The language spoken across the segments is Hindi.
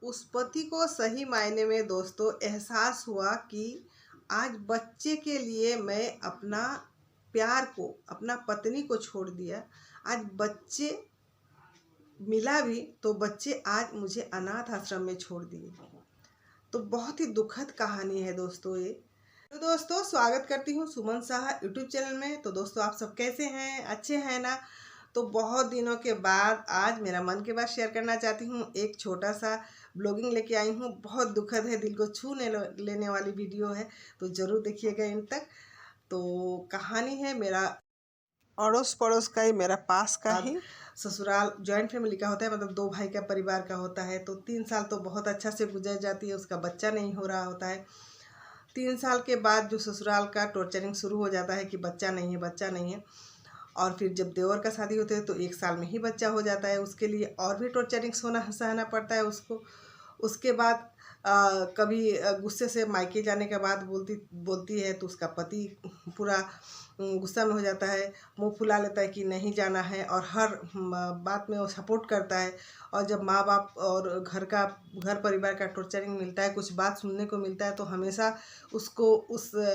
उस पति को सही मायने में दोस्तों एहसास हुआ कि आज बच्चे के लिए मैं अपना प्यार को, अपना पत्नी को छोड़ दिया। आज बच्चे मिला भी तो बच्चे आज मुझे अनाथ आश्रम में छोड़ दिए। तो बहुत ही दुखद कहानी है दोस्तों ये। तो दोस्तों स्वागत करती हूँ सुमन साहा यूट्यूब चैनल में। तो दोस्तों आप सब कैसे हैं, अच्छे हैं ना? तो बहुत दिनों के बाद आज मेरा मन की बात शेयर करना चाहती हूँ। एक छोटा सा ब्लॉगिंग लेके आई हूँ। बहुत दुखद है, दिल को छू लेने वाली वीडियो है, तो ज़रूर देखिएगा इन तक। तो कहानी है मेरा अड़ोस पड़ोस का ही, मेरा पास का ही ससुराल। जॉइंट फैमिली का होता है, मतलब 2 भाई का परिवार का होता है। तो 3 साल तो बहुत अच्छा से गुजर जाती है, उसका बच्चा नहीं हो रहा होता है। 3 साल के बाद जो ससुराल का टॉर्चरिंग शुरू हो जाता है कि बच्चा नहीं है, बच्चा नहीं है। और फिर जब देवर का शादी होती है तो 1 साल में ही बच्चा हो जाता है। उसके लिए और भी टॉर्चरिंग सहना पड़ता है उसको। उसके बाद कभी गुस्से से मायके जाने के बाद बोलती है तो उसका पति पूरा गुस्सा में हो जाता है, मुंह फुला लेता है कि नहीं जाना है, और हर बात में वो सपोर्ट करता है। और जब माँ बाप और घर परिवार का टॉर्चरिंग मिलता है, कुछ बात सुनने को मिलता है, तो हमेशा उसको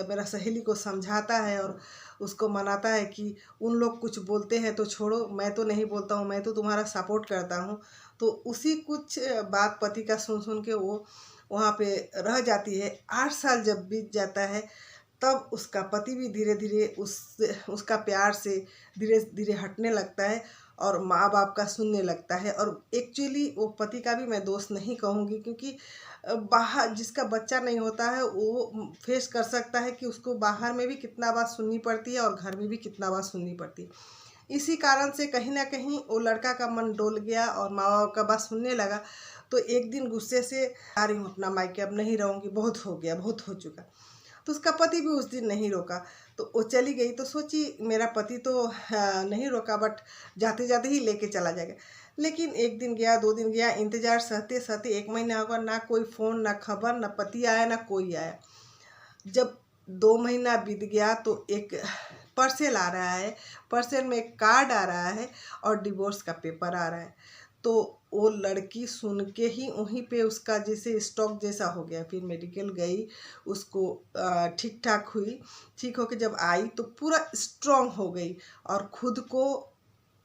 मेरा सहेली को समझाता है और उसको मनाता है कि उन लोग कुछ बोलते हैं तो छोड़ो, मैं तो नहीं बोलता हूँ, मैं तो तुम्हारा सपोर्ट करता हूँ। तो उसी कुछ बात पति का सुन के वो वहाँ पे रह जाती है। 8 साल जब बीत जाता है तब उसका पति भी धीरे धीरे उसका प्यार से धीरे धीरे हटने लगता है और माँ बाप का सुनने लगता है। और एक्चुअली वो पति का भी मैं दोष नहीं कहूँगी, क्योंकि बाहर जिसका बच्चा नहीं होता है वो फेस कर सकता है कि उसको बाहर में भी कितना बात सुननी पड़ती है और घर में भी कितना बात सुननी पड़ती है। इसी कारण से कहीं ना कहीं वो लड़का का मन डोल गया और माँ बाप का बात सुनने लगा। तो एक दिन गुस्से से आ रही हूँ अपना मायके, अब नहीं रहूँगी, बहुत हो गया, बहुत हो चुका। तो उसका पति भी उस दिन नहीं रोका, तो वो चली गई। तो सोची मेरा पति तो नहीं रोका, बट जाते जाते ही लेके चला जाएगा। लेकिन 1 दिन गया, 2 दिन गया, इंतज़ार सहते सहते 1 महीना होगा, ना कोई फ़ोन, ना खबर, ना पति आया, ना कोई आया। जब 2 महीना बीत गया तो एक पार्सल आ रहा है, पार्सल में एक कार्ड आ रहा है और डिवोर्स का पेपर आ रहा है। तो वो लड़की सुन के ही वहीं पे उसका जैसे स्ट्रोक जैसा हो गया। फिर मेडिकल गई, उसको ठीक ठाक हुई। ठीक होके जब आई तो पूरा स्ट्रॉन्ग हो गई और खुद को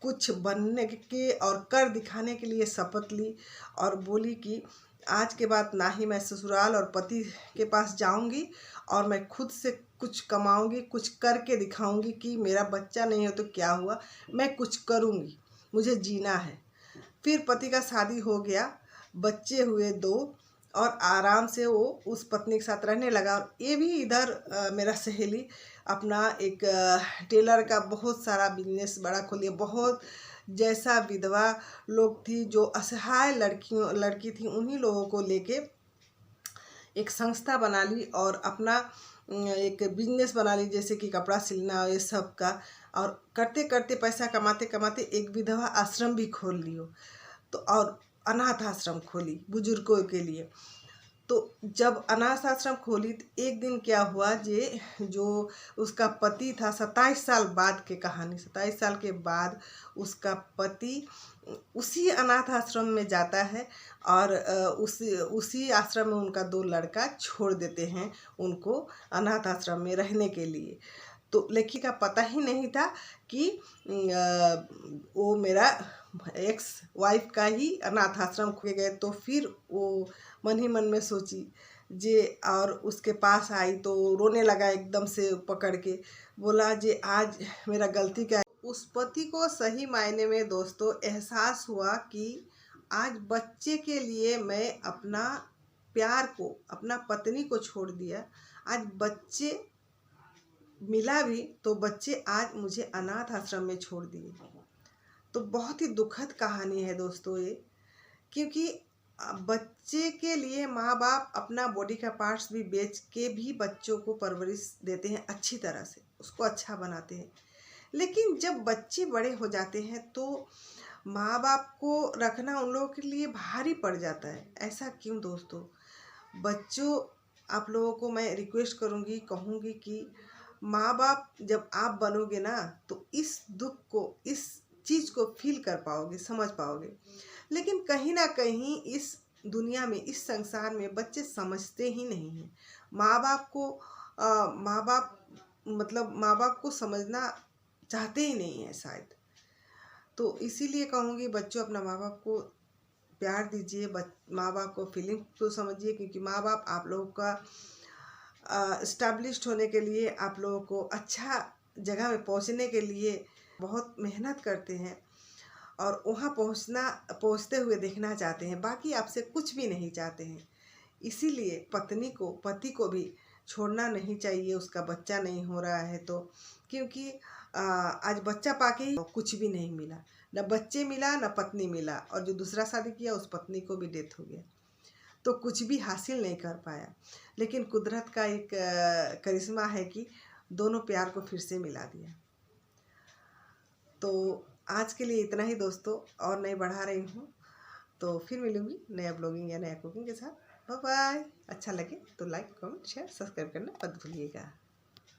कुछ बनने के और कर दिखाने के लिए शपथ ली और बोली कि आज के बाद ना ही मैं ससुराल और पति के पास जाऊंगी, और मैं खुद से कुछ कमाऊंगी, कुछ करके दिखाऊंगी कि मेरा बच्चा नहीं हो तो क्या हुआ, मैं कुछ करूंगी, मुझे जीना है। फिर पति का शादी हो गया, बच्चे हुए 2, और आराम से वो उस पत्नी के साथ रहने लगा। और ये भी इधर मेरा सहेली अपना एक टेलर का बहुत सारा बिजनेस बड़ा खोली। बहुत जैसा विधवा लोग थी, जो असहाय लड़की थी, उन्हीं लोगों को लेके एक संस्था बना ली और अपना एक बिजनेस बना ली, जैसे कि कपड़ा सिलना ये सब का। और करते करते पैसा कमाते कमाते एक विधवा आश्रम भी खोल लियो। तो और अनाथ आश्रम खोली बुजुर्गों के लिए। तो जब अनाथ आश्रम खोली तो एक दिन क्या हुआ, जो उसका पति था, 27 साल बाद की कहानी, 27 साल के बाद उसका पति उसी अनाथ आश्रम में जाता है और उसी आश्रम में उनका 2 लड़का छोड़ देते हैं उनको अनाथ आश्रम में रहने के लिए। तो लड़की का पता ही नहीं था कि वो मेरा एक्स वाइफ का ही अनाथ आश्रम खोल गए। तो फिर वो मन ही मन में सोची जे, और उसके पास आई तो रोने लगा एकदम से पकड़ के, बोला जे आज मेरा गलती क्या है। उस पति को सही मायने में दोस्तों एहसास हुआ कि आज बच्चे के लिए मैं अपना प्यार को, अपना पत्नी को छोड़ दिया। आज बच्चे मिला भी तो बच्चे आज मुझे अनाथ आश्रम में छोड़ दिए। तो बहुत ही दुखद कहानी है दोस्तों ये, क्योंकि बच्चे के लिए माँ बाप अपना बॉडी का पार्ट्स भी बेच के भी बच्चों को परवरिश देते हैं, अच्छी तरह से उसको अच्छा बनाते हैं। लेकिन जब बच्चे बड़े हो जाते हैं तो माँ बाप को रखना उन लोगों के लिए भारी पड़ जाता है। ऐसा क्यों दोस्तों? बच्चों, आप लोगों को मैं रिक्वेस्ट करूँगी, कहूँगी कि माँ बाप जब आप बनोगे ना तो इस दुख को, इस चीज़ को फील कर पाओगे, समझ पाओगे। लेकिन कहीं ना कहीं इस दुनिया में, इस संसार में बच्चे समझते ही नहीं हैं। माँ बाप को समझना चाहते ही नहीं है शायद। तो इसीलिए कहूँगी बच्चों, अपना माँ बाप को प्यार दीजिए, माँ बाप को फीलिंग को समझिए, क्योंकि माँ बाप आप लोगों का इस्टेब्लिश्ड होने के लिए, आप लोगों को अच्छा जगह में पहुँचने के लिए बहुत मेहनत करते हैं और वहाँ पहुँचते हुए देखना चाहते हैं। बाकी आपसे कुछ भी नहीं चाहते हैं। इसीलिए पति को भी छोड़ना नहीं चाहिए, उसका बच्चा नहीं हो रहा है तो, क्योंकि आज बच्चा पाके ही कुछ भी नहीं मिला, न बच्चे मिला न पत्नी मिला, और जो दूसरा शादी किया उस पत्नी को भी डेथ हो गया, तो कुछ भी हासिल नहीं कर पाया। लेकिन कुदरत का एक करिश्मा है कि दोनों प्यार को फिर से मिला दिया। तो आज के लिए इतना ही दोस्तों, और नहीं बढ़ा रही हूँ। तो फिर मिलूँगी नया ब्लॉगिंग या नया कुकिंग के साथ। Bye bye. अच्छा लगे तो लाइक, कमेंट, शेयर, सब्सक्राइब करना मत भूलिएगा।